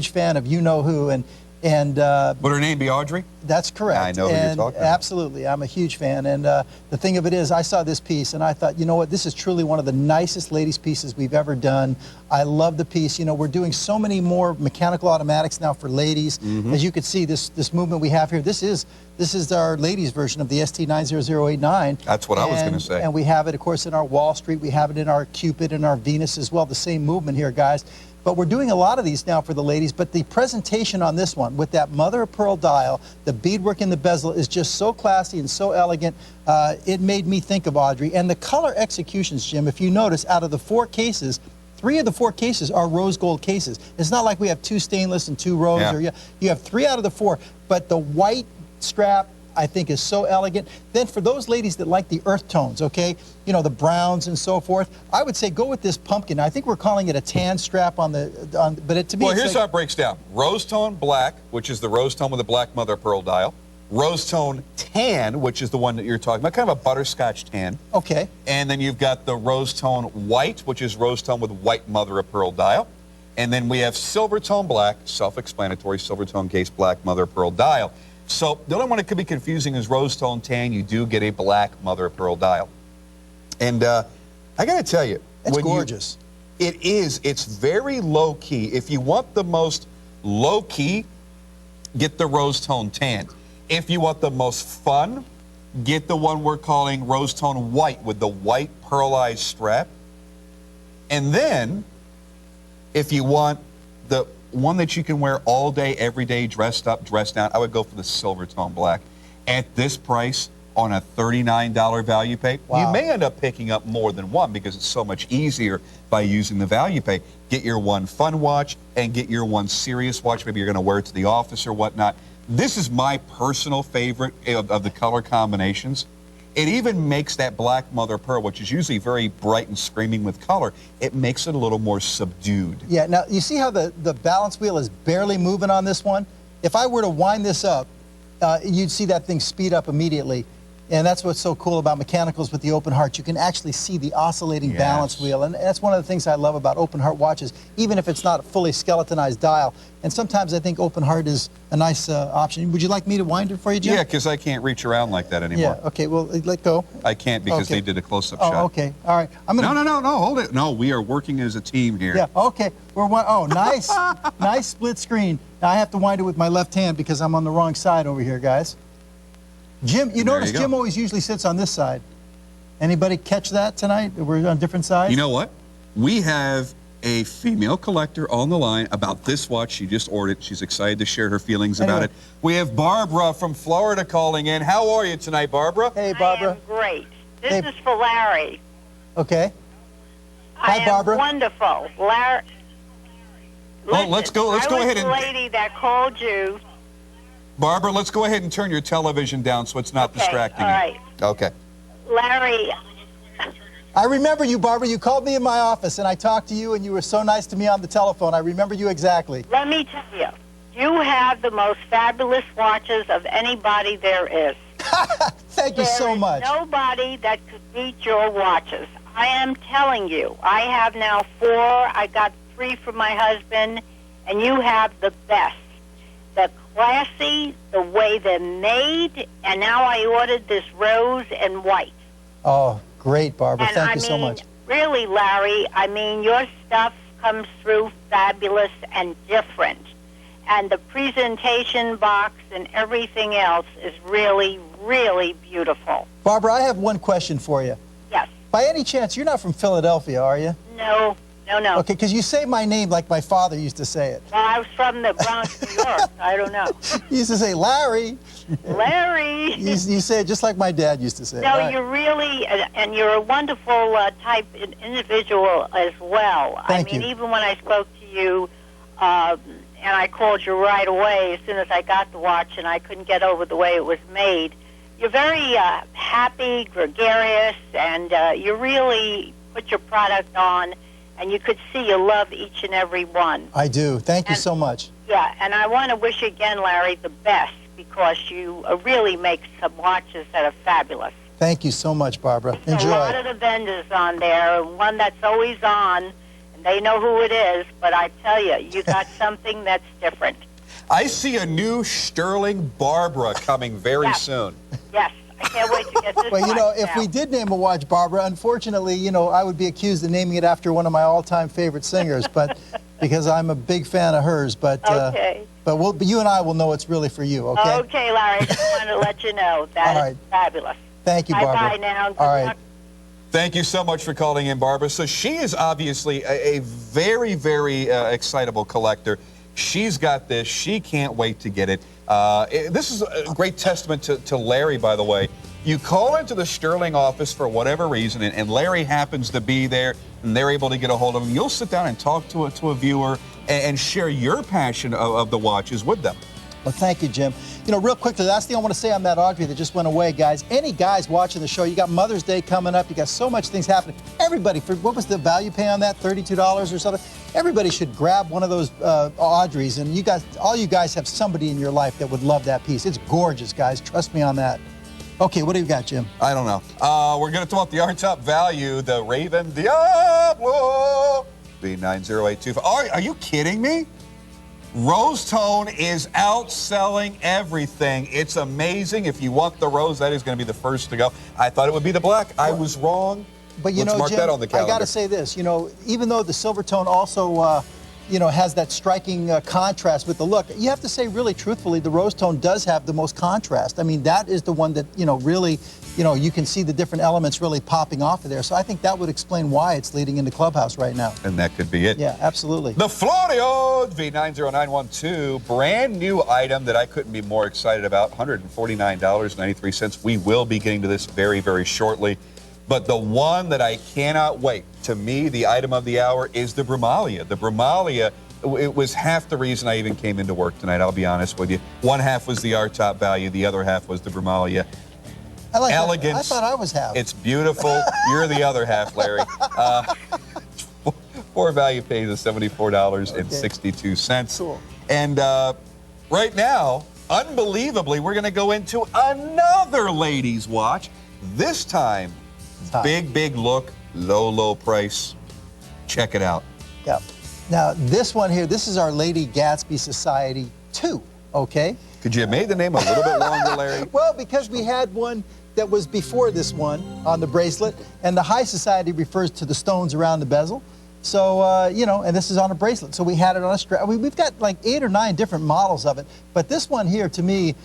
fan of you know who, and would her name be Audrey? That's correct. I know who you're talking about. Absolutely, I'm a huge fan. And the thing of it is, I saw this piece and I thought, you know what, this is truly one of the nicest ladies' pieces we've ever done. I love the piece. You know, we're doing so many more mechanical automatics now for ladies. As you can see, this movement we have here, this is our ladies' version of the ST90089. That's what I was going to say. And we have it, of course, in our Wall Street. We have it in our Cupid and our Venus as well. The same movement here, guys. But we're doing a lot of these now for the ladies, but the presentation on this one with that mother of pearl dial, the beadwork in the bezel is just so classy and so elegant. It made me think of Audrey. And the color executions, Jim, if you notice, out of the 4 cases, 3 of the 4 cases are rose gold cases. It's not like we have 2 stainless and 2 rose. Or you have 3 out of the 4, but the white strap, I think, is so elegant. Then for those ladies that like the earth tones, okay, you know, the browns and so forth, I would say go with this pumpkin. I think we're calling it a tan strap but to me, well, here's how it breaks down. Rose tone black, which is the rose tone with the black mother of pearl dial. Rose tone tan, which is the one that you're talking about, kind of a butterscotch tan. Okay. And then you've got the rose tone white, which is rose tone with white mother of pearl dial. And then we have silver tone black, self-explanatory, silver tone case black mother of pearl dial. So the only one that could be confusing is rose tone tan. You do get a black mother of pearl dial. And I got to tell you, it's gorgeous. It is. It's very low-key. If you want the most low-key, get the rose tone tan. If you want the most fun, get the one we're calling rose tone white with the white pearlized strap. And then, if you want the one that you can wear all day, every day, dressed up, dressed down, I would go for the silver tone black. At this price, on a $39 value pay, wow. You may end up picking up more than one because it's so much easier by using the value pay. Get your one fun watch and get your one serious watch. Maybe you're going to wear it to the office or whatnot. This is my personal favorite of the color combinations. It even makes that black mother of pearl, which is usually very bright and screaming with color, it makes it a little more subdued. Yeah, now you see how the balance wheel is barely moving on this one? If I were to wind this up, you'd see that thing speed up immediately. And that's what's so cool about mechanicals with the open heart. You can actually see the oscillating balance wheel. And that's one of the things I love about open heart watches, even if it's not a fully skeletonized dial. And sometimes I think open heart is a nice option. Would you like me to wind it for you, Jim? Yeah, because I can't reach around like that anymore. Yeah, okay, well, let go. I can't because they did a close-up Oh, shot. okay, all right. I'm gonna... No, hold it. No, we are working as a team here. Yeah, okay. Oh, nice, nice split screen. Now I have to wind it with my left hand because I'm on the wrong side over here, guys. Jim, you notice Jim always usually sits on this side. Anybody catch that tonight? We're on different sides? You know what? We have a female collector on the line about this watch. She just ordered it. She's excited to share her feelings about it. We have Barbara from Florida calling in. How are you tonight, Barbara? Hey, Barbara. I am great. This is for Larry. Okay. Hi, Barbara. I am wonderful. Larry. Well, let's go ahead and... I was the lady that called you. Barbara, let's go ahead and turn your television down so it's not distracting all right. you. Okay. Larry. I remember you, Barbara. You called me in my office, and I talked to you, and you were so nice to me on the telephone. I remember you exactly. Let me tell you, you have the most fabulous watches of anybody there is. Thank you so much. There is nobody that could beat your watches. I am telling you. I have now 4. I got 3 from my husband, and you have the best. The classy, the way they're made, and now I ordered this rose and white. Oh, great, Barbara. And Thank you so much. Really, Larry, I mean, your stuff comes through fabulous and different. And the presentation box and everything else is really, really beautiful. Barbara, I have one question for you. Yes. By any chance, you're not from Philadelphia, are you? No. Okay, because you say my name like my father used to say it. Well, I was from the Bronx, New York. I don't know. You used to say, Larry. Larry. You say it just like my dad used to say it. No, Right. you're really, and you're a wonderful type individual as well. Thank I mean, you. even when I spoke to you, and I called you right away as soon as I got the watch, and I couldn't get over the way it was made. You're very happy, gregarious, and you really put your product on. And you could see you love each and every one. I do. Thank you so much. Yeah, and I want to wish you again, Larry, the best because you really make some watches that are fabulous. Thank you so much, Barbara. There's Enjoy. a lot of the vendors on there, one that's always on, and they know who it is, but I tell you, you got something that's different. I see a new Stuhrling Barbara coming very soon. Yes. I can't wait to get this Well, you know, watch if now. we did name a watch Barbara, unfortunately, you know, I would be accused of naming it after one of my all-time favorite singers, but because I'm a big fan of hers. But Okay. but you and I will know it's really for you. Okay. Okay, Larry. I just wanted to let you know that All is right. fabulous. Thank you, Barbara. Bye-bye now. Good All right. luck. Thank you so much for calling in, Barbara. So she is obviously a very, very excitable collector. She's got this. She can't wait to get it. This is a great testament to Larry, by the way. You call into the Stuhrling office for whatever reason, and Larry happens to be there, and they're able to get a hold of him. You'll sit down and talk to a viewer and share your passion of the watches with them. Well, thank you, Jim. You know, real quickly, last thing I want to say on that Audrey that just went away, guys. Any guys watching the show, you got Mother's Day coming up. You got so much things happening. Everybody, for what was the value pay on that? $32 or something. Everybody should grab one of those Audreys, and you guys, all you guys have somebody in your life that would love that piece. It's gorgeous, guys. Trust me on that. Okay, what do you got, Jim? I don't know. We're going to talk the R-top value, the Raven Diablo B90825. Are you kidding me? Rose tone is outselling everything. It's amazing. If you want the rose, that is going to be the first to go. I thought it would be the black. I was wrong. But you Let's know, mark Jim, that on the I calendar. got to say this. You know, even though the Silvertone also, you know, has that striking contrast with the look, you have to say, really, truthfully, the Rosetone does have the most contrast. I mean, that is the one that, you know, really, you know, you can see the different elements really popping off of there. So I think that would explain why it's leading into Clubhouse right now. And that could be it. Yeah, absolutely. The Florio V90912, brand new item that I couldn't be more excited about, $149.93. We will be getting to this very, very shortly. But the one that I cannot wait, to me, the item of the hour is the Brumalia. The Brumalia, it was half the reason I even came into work tonight, I'll be honest with you. One half was the R-top value, the other half was the Brumalia. I like Elegance. That. I thought I was half. It's beautiful. You're the other half, Larry. For value pays is $74.62. Cool. And right now, unbelievably, we're going to go into another ladies' watch. This time, big look, low price. Check it out. Yeah. Now, this one here, this is our Lady Gatsby Society 2, okay? Could you have made the name a little bit longer, Larry? Well, because we had one that was before this one on the bracelet, and the High Society refers to the stones around the bezel. So, you know, and this is on a bracelet. So we had it on a strap. We've got like 8 or 9 different models of it. But this one here, to me,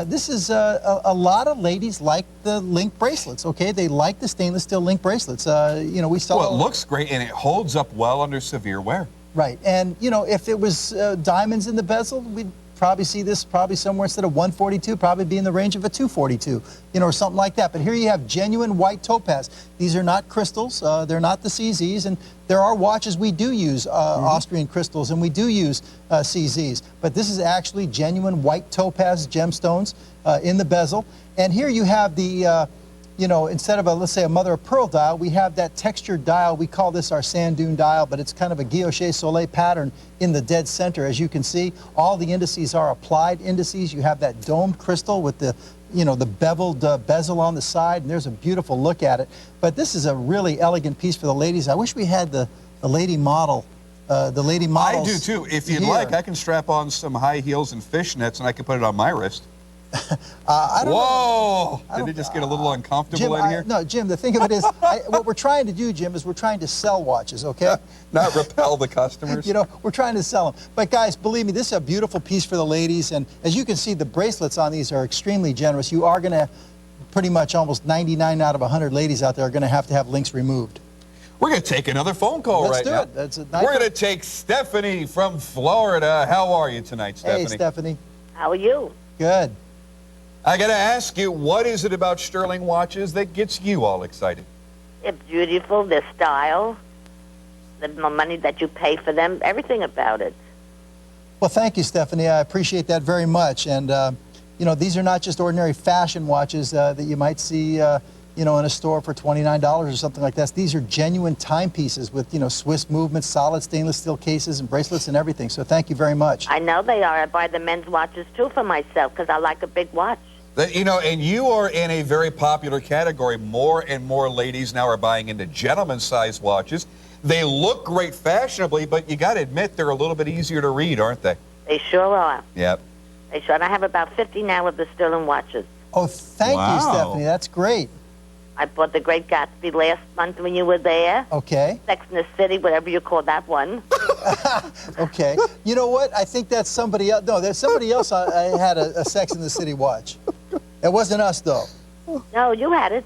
this is a lot of ladies like the link bracelets, okay? They like the stainless steel link bracelets. You know, we saw... Well, it looks great, and it holds up well under severe wear. Right. And, you know, if it was diamonds in the bezel, we'd probably see this probably somewhere instead of 142, probably be in the range of a 242, you know, or something like that. But here you have genuine white topaz. These are not crystals. They're not the CZs. And there are watches we do use Austrian crystals, and we do use CZs. But this is actually genuine white topaz gemstones in the bezel. And here you have the... you know, instead of let's say a mother of pearl dial, we have that textured dial. We call this our sand dune dial, but it's kind of a guilloche soleil pattern in the dead center. As you can see, all the indices are applied indices. You have that domed crystal with the, you know, the beveled bezel on the side, and there's a beautiful look at it. But this is a really elegant piece for the ladies. I wish we had the lady model. The lady models. I do too. If you'd like, I can strap on some high heels and fishnets, and I can put it on my wrist. I don't Whoa! know. Did it just get a little uncomfortable Jim, in here? No, Jim, the thing of it is, what we're trying to do, Jim, is we're trying to sell watches, okay? Not repel the customers. You know, we're trying to sell them. But guys, believe me, this is a beautiful piece for the ladies. And as you can see, the bracelets on these are extremely generous. You are going to, pretty much almost 99 out of 100 ladies out there are going to have links removed. We're going to take another phone call Let's right do now. it. We're going to take Stephanie from Florida. How are you tonight, Stephanie? Hey, Stephanie. How are you? Good. I got to ask you, what is it about Stuhrling watches that gets you all excited? They're beautiful, their style, the money that you pay for them, everything about it. Well, thank you, Stephanie. I appreciate that very much. And, you know, these are not just ordinary fashion watches that you might see, you know, in a store for $29 or something like that. These are genuine timepieces with, you know, Swiss movements, solid stainless steel cases and bracelets and everything. So thank you very much. I know they are. I buy the men's watches, too, for myself because I like a big watch. You know, and you are in a very popular category. More and more ladies now are buying into gentleman-sized watches. They look great fashionably, but you got to admit they're a little bit easier to read, aren't they? They sure are. Yep. They sure. And I have about 50 now of the Stuhrling watches. Oh, thank you, Stephanie. That's great. I bought the Great Gatsby last month when you were there. Okay. Sex in the City, whatever you call that one. Okay. You know what? I think that's somebody else. No, there's somebody else I had a Sex in the City watch. It wasn't us, though. No, you had it.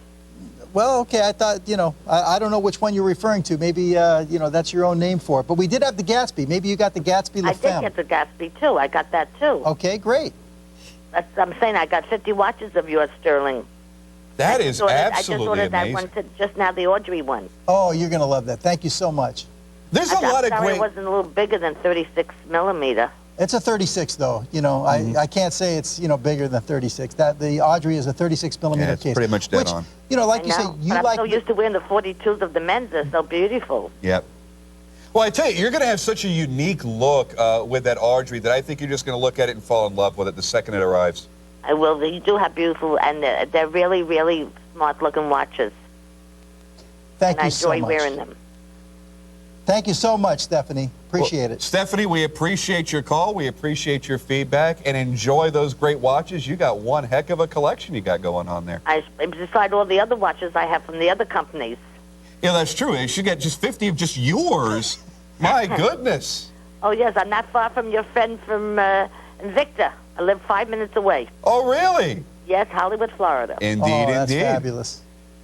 Well, okay. I thought, you know, I don't know which one you're referring to. Maybe, you know, that's your own name for it. But we did have the Gatsby. Maybe you got the Gatsby La Femme. I did get the Gatsby, too. I got that, too. Okay, great. I'm saying I got 50 watches of yours, Stuhrling. That is absolutely I just ordered amazing. that one, just now the Audrey one. Oh, you're going to love that. Thank you so much. There's a lot of sorry great... it wasn't a little bigger than 36 millimeter. It's a 36, though. You know, I can't say it's, you know, bigger than 36. The Audrey is a 36 millimeter it's case. pretty much dead which, on. You know, like you say, you but like... I'm so used to wearing the 42s of the men's. They're so beautiful. Yep. Well, I tell you, you're going to have such a unique look with that Audrey that I think you're just going to look at it and fall in love with it the second it arrives. I will. You do have beautiful, and they're really, really smart-looking watches. Thank you so much. And I enjoy wearing them. Thank you so much, Stephanie. Appreciate it. Stephanie, we appreciate your call. We appreciate your feedback, and enjoy those great watches. You got one heck of a collection you got going on there. Beside all the other watches I have from the other companies. Yeah, that's true. You should get just 50 of just yours. My goodness. Oh, yes, I'm not far from your friend from Invicta. I live 5 minutes away. Oh, really? Yes, Hollywood, Florida. Indeed, Oh, that's indeed. fabulous.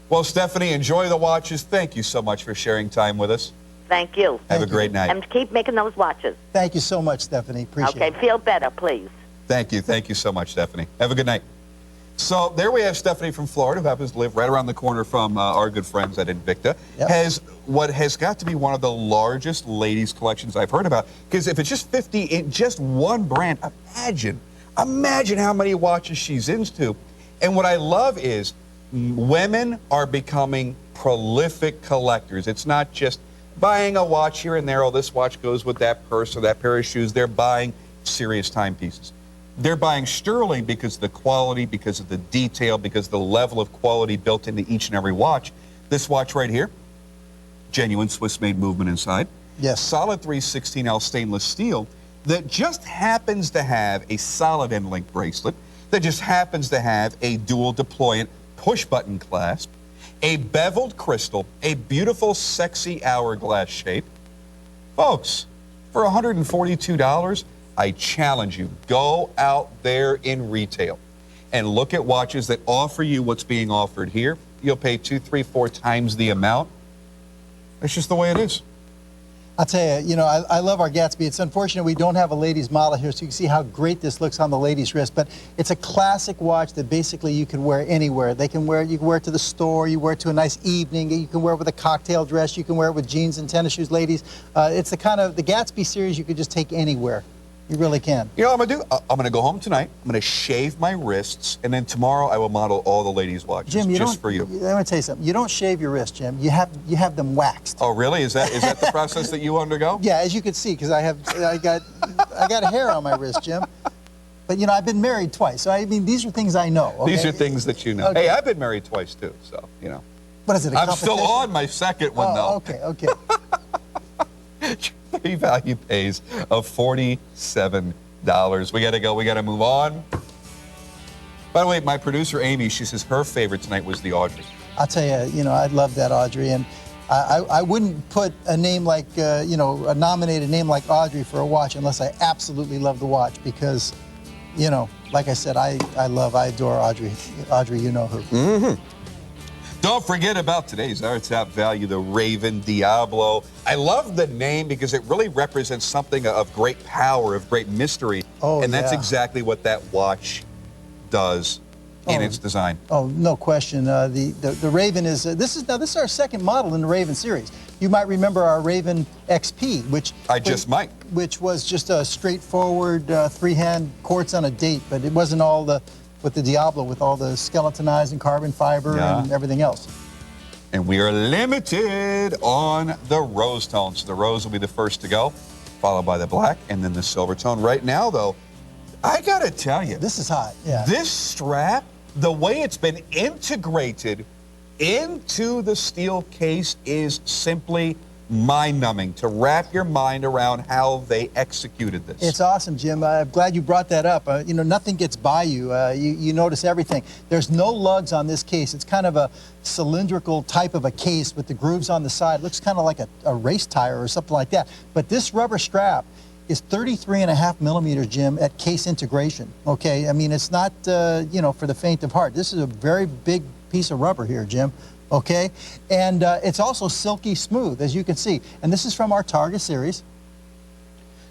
Well, Stephanie, enjoy the watches. Thank you so much for sharing time with us. Thank you. Have a great night. And keep making those watches. Thank you so much, Stephanie. Appreciate Okay, it. feel better, please. Thank you. Thank you so much, Stephanie. Have a good night. So there we have Stephanie from Florida, who happens to live right around the corner from our good friends at Invicta. Yep. Has what has got to be one of the largest ladies' collections I've heard about. Because if it's just 50 in just one brand, imagine how many watches she's into. And what I love is women are becoming prolific collectors. It's not just buying a watch here and there. Oh, this watch goes with that purse or that pair of shoes. They're buying serious timepieces. They're buying Stuhrling because of the quality, because of the detail, because of the level of quality built into each and every watch. This watch right here, genuine Swiss-made movement inside. Yes. Solid 316L stainless steel that just happens to have a solid end link bracelet, that just happens to have a dual deployant push button clasp, a beveled crystal, a beautiful sexy hourglass shape. Folks, for $142, I challenge you, go out there in retail and look at watches that offer you what's being offered here. You'll pay 2, 3, 4 times the amount. It's just the way it is. I'll tell you, I love our Gatsby. It's unfortunate we don't have a ladies model here, so you can see how great this looks on the ladies' wrist. But it's a classic watch that basically you can wear anywhere. You can wear it to the store, you wear it to a nice evening, you can wear it with a cocktail dress, you can wear it with jeans and tennis shoes, ladies. It's the Gatsby series you could just take anywhere. You really can. You know what I'm going to do? I'm going to go home tonight. I'm going to shave my wrists, and then tomorrow I will model all the ladies' watches Jim, just for you. I'm going to tell you something. You don't shave your wrists, Jim. You have them waxed. Oh, really? Is that the process that you undergo? Yeah, as you can see, because I got hair on my wrist, Jim. But I've been married twice, so I mean these are things I know. Okay? These are things that you know. Okay. Hey, I've been married twice too, so What is it? I'm still on my second one though. Okay. Three value pays of $47. We got to go. We got to move on. By the way, my producer Amy, she says her favorite tonight was the Audrey. I'll tell you, I love that Audrey, and I wouldn't put a name like, a nominated name like Audrey for a watch unless I absolutely love the watch because, like I said, I adore Audrey. Audrey, you know her. Mm-hmm. Don't forget about today's our top value, the Raven Diablo. I love the name because it really represents something of great power, of great mystery. Oh, and that's yeah. exactly what that watch does in its design. Oh, no question. The Raven is this is our second model in the Raven series. You might remember our Raven XP, which was just a straightforward three-hand quartz on a date, but it wasn't all with the Diablo, with all the skeletonized and carbon fiber and everything else. And we are limited on the rose tones. So the rose will be the first to go, followed by the black, and then the silver tone. Right now, though, I got to tell you. This is hot, yeah. This strap, the way it's been integrated into the steel case is simply mind-numbing to wrap your mind around how they executed this. It's awesome, Jim. I'm glad you brought that up. Nothing gets by you. You notice everything. There's no lugs on this case. It's kind of a cylindrical type of a case with the grooves on the side. It looks kind of like a race tire or something like that. But this rubber strap is 33.5 millimeters, Jim, at case integration. Okay, I mean, it's not, for the faint of heart. This is a very big piece of rubber here, Jim. Okay, and it's also silky smooth, as you can see. And this is from our Targa series.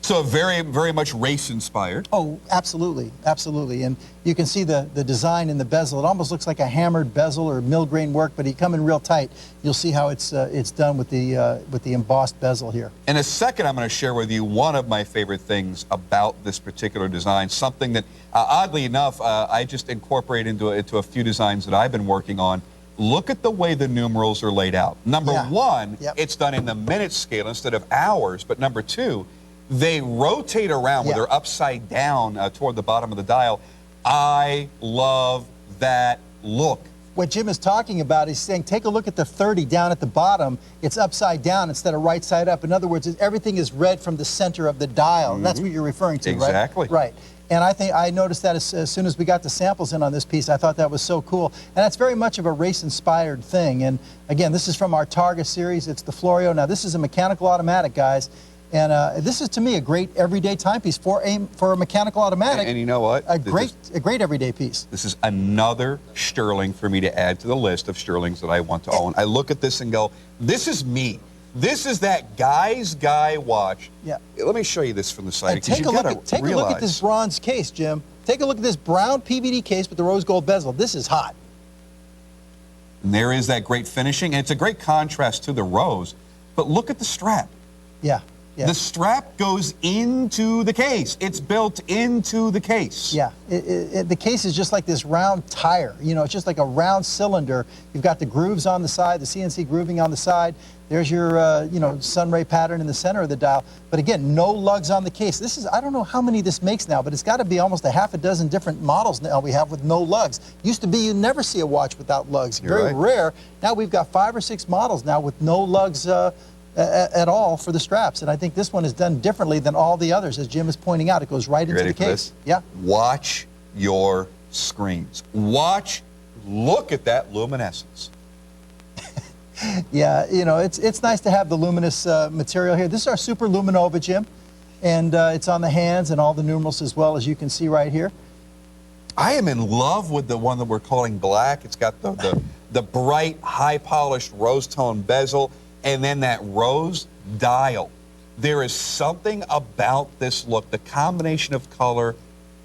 So very, very much race inspired. Oh, absolutely, absolutely. And you can see the design in the bezel. It almost looks like a hammered bezel or mill grain work, but you come in real tight. You'll see how it's done with the embossed bezel here. In a second, I'm going to share with you one of my favorite things about this particular design. Something that, oddly enough, I just incorporate into a few designs that I've been working on. Look at the way the numerals are laid out. Number one, it's done in the minute scale instead of hours. But number two, they rotate around where they're upside down toward the bottom of the dial. I love that look. What Jim is talking about is saying, take a look at the 30 down at the bottom. It's upside down instead of right side up. In other words, everything is read from the center of the dial. That's what you're referring to, right? Exactly. Right. And I noticed that as soon as we got the samples in on this piece, I thought that was so cool. And that's very much of a race-inspired thing. And again, this is from our Targa series. It's the Florio. Now, this is a mechanical automatic, guys. And this is, to me, a great everyday timepiece for a mechanical automatic. And you know what? A great everyday piece. This is another Stuhrling for me to add to the list of Stuhrlings that I want to own. I look at this and go, this is me. This is that guy's guy watch. Yeah. Let me show you this from the side. Take a look at this bronze case, Jim. Take a look at this brown PVD case with the rose gold bezel. This is hot. And there is that great finishing, and it's a great contrast to the rose. But look at the strap. Yeah. Yeah. The strap goes into the case. It's built into the case. Yeah, the case is just like this round tire. You know, it's just like a round cylinder. You've got the grooves on the side, the CNC grooving on the side. There's your, sunray pattern in the center of the dial. But again, no lugs on the case. This is, I don't know how many this makes now, but it's got to be almost a half a dozen different models now we have with no lugs. Used to be you never see a watch without lugs. Very rare. Now we've got 5 or 6 models now with no lugs at all for the straps, and I think this one is done differently than all the others, as Jim is pointing out. It goes right into the case. Yeah. Watch your screens. Look at that luminescence. Yeah, it's nice to have the luminous material here. This is our Super Luminova, Jim, and it's on the hands and all the numerals as well, as you can see right here. I am in love with the one that we're calling black. It's got the bright, high-polished rose-tone bezel, and then that rose dial. There is something about this look. The combination of color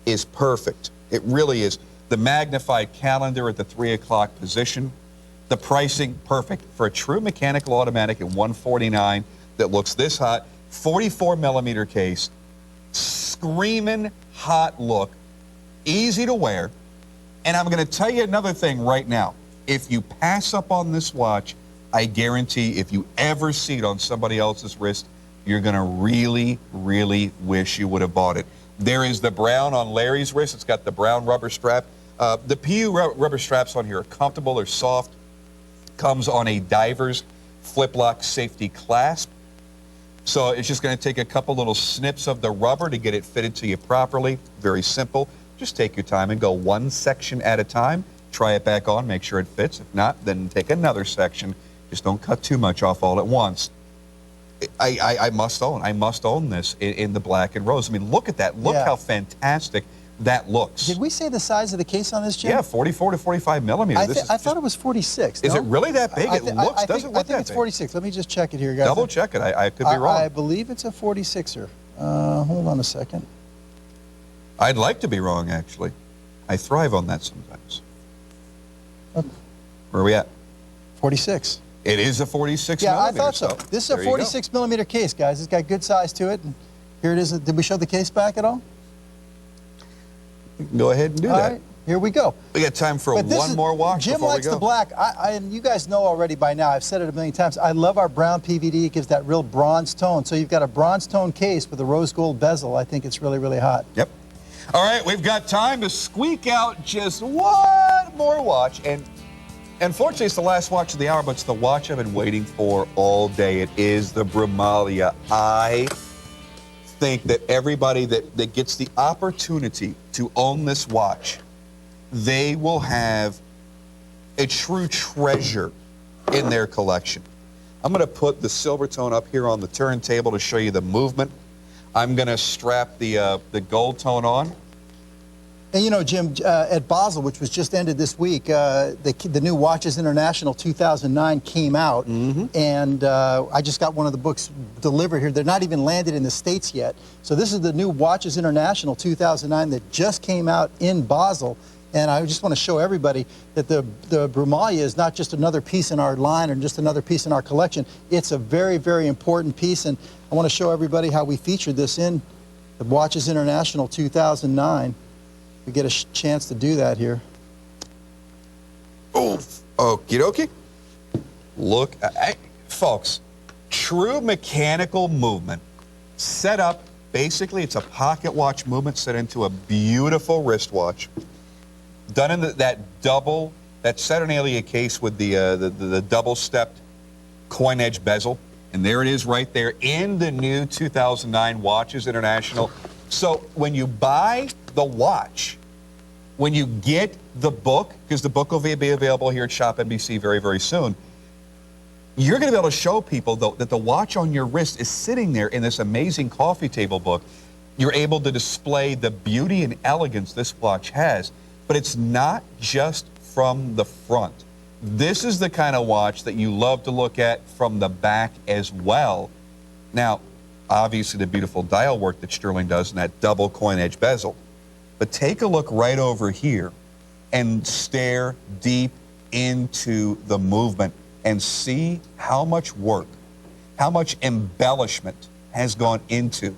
is perfect. It really is. The magnified calendar at the 3 o'clock position. The pricing, perfect. For a true mechanical automatic at $149 that looks this hot, 44-millimeter case, screaming hot look, easy to wear. And I'm going to tell you another thing right now. If you pass up on this watch, I guarantee if you ever see it on somebody else's wrist, you're going to really, really wish you would have bought it. There is the brown on Larry's wrist. It's got the brown rubber strap. The PU rubber straps on here are comfortable. They're soft. Comes on a diver's flip-lock safety clasp. So it's just going to take a couple little snips of the rubber to get it fitted to you properly. Very simple. Just take your time and go one section at a time. Try it back on, make sure it fits. If not, then take another section. Just don't cut too much off all at once. I must own this in the black and rose. I mean, look at that. Look how fantastic that looks. Did we say the size of the case on this, Jim? Yeah, 44 to 45 millimeters. I thought it was 46. Is it really that big? It doesn't look that big. I think it's 46. Let me just check it here, guys. Double check it. I could be wrong. I believe it's a 46er. Hold on a second. I'd like to be wrong, actually. I thrive on that sometimes. Okay. Where are we at? 46. It is a 46 millimeter. millimeter. Yeah, I thought so. This is a 46 millimeter case, guys. It's got good size to it. And here it is. Did we show the case back at all? You can go ahead and do that. All right, here we go. We got time for one more watch Jim before likes we go. the black. And you guys know already by now, I've said it a million times, I love our brown PVD. It gives that real bronze tone. So you've got a bronze tone case with a rose gold bezel. I think it's really, really hot. Yep. All right, we've got time to squeak out just one more watch. And unfortunately, it's the last watch of the hour, but it's the watch I've been waiting for all day. It is the Brumalia. I think that everybody that gets the opportunity to own this watch, they will have a true treasure in their collection. I'm going to put the silver tone up here on the turntable to show you the movement. I'm going to strap the gold tone on. And you know, Jim, at Basel, which was just ended this week, the new Watches International 2009 came out, and I just got one of the books delivered here. They're not even landed in the States yet. So this is the new Watches International 2009 that just came out in Basel. And I just want to show everybody that the Brumalia is not just another piece in our line or just another piece in our collection. It's a very, very important piece, and I want to show everybody how we featured this in the Watches International 2009. We get a chance to do that here. Oh, okie dokie. Look, folks, true mechanical movement. Set up, basically, it's a pocket watch movement set into a beautiful wristwatch. Done in that Saturnalia case with the double-stepped coin edge bezel. And there it is right there in the new 2009 Watches International. So when you buy the watch, when you get the book, because the book will be available here at ShopNBC very, very soon, you're going to be able to show people, though, that the watch on your wrist is sitting there in this amazing coffee table book. You're able to display the beauty and elegance this watch has, but it's not just from the front. This is the kind of watch that you love to look at from the back as well. Now, obviously the beautiful dial work that Stuhrling does in that double coin edge bezel. But take a look right over here and stare deep into the movement and see how much work, how much embellishment has gone into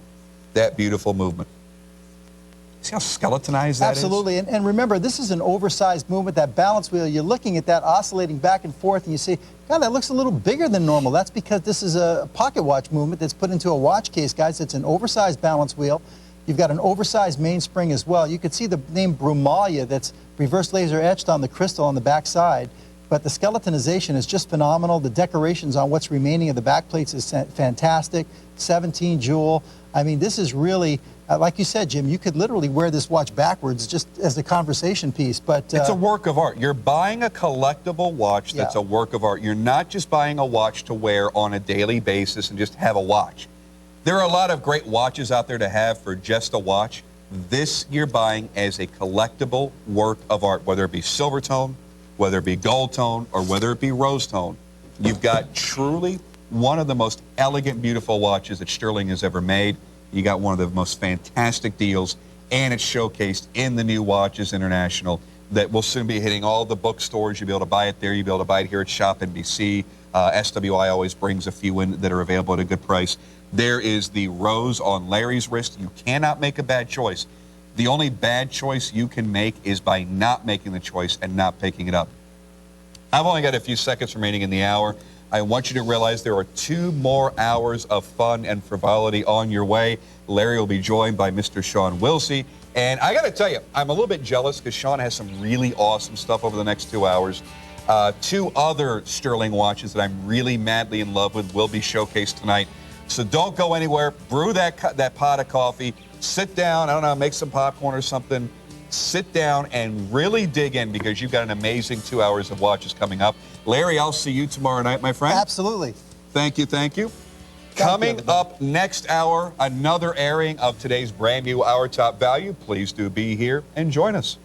that beautiful movement. See how skeletonized that is? Absolutely, and remember, this is an oversized movement, that balance wheel. You're looking at that oscillating back and forth, and you say, God, that looks a little bigger than normal. That's because this is a pocket watch movement that's put into a watch case, guys. It's an oversized balance wheel. You've got an oversized mainspring as well. You can see the name Brumalia that's reverse laser etched on the crystal on the back side. But the skeletonization is just phenomenal. The decorations on what's remaining of the back plates is fantastic. 17 jewel. I mean, this is really, like you said, Jim, you could literally wear this watch backwards just as a conversation piece. But it's a work of art. You're buying a collectible watch that's a work of art. You're not just buying a watch to wear on a daily basis and just have a watch. There are a lot of great watches out there to have for just a watch. This you're buying as a collectible work of art, whether it be silver tone, whether it be gold tone, or whether it be rose tone. You've got truly one of the most elegant, beautiful watches that Stuhrling has ever made. You got one of the most fantastic deals, and it's showcased in the new Watches International that will soon be hitting all the bookstores. You'll be able to buy it there. You'll be able to buy it here at ShopNBC. SWI always brings a few in that are available at a good price. There is the rose on Larry's wrist. You cannot make a bad choice. The only bad choice you can make is by not making the choice and not picking it up. I've only got a few seconds remaining in the hour. I want you to realize there are 2 more hours of fun and frivolity on your way. Larry will be joined by Mr. Sean Wilsey. And I got to tell you, I'm a little bit jealous because Sean has some really awesome stuff over the next 2 hours. 2 other Stuhrling watches that I'm really madly in love with will be showcased tonight. So don't go anywhere. Brew that pot of coffee. Sit down. I don't know, make some popcorn or something. Sit down and really dig in because you've got an amazing 2 hours of watches coming up. Larry, I'll see you tomorrow night, my friend. absolutely. Thank you, thank you. Thank you, Coming up next hour, another airing of today's brand new Our Top Value. Please do be here and join us.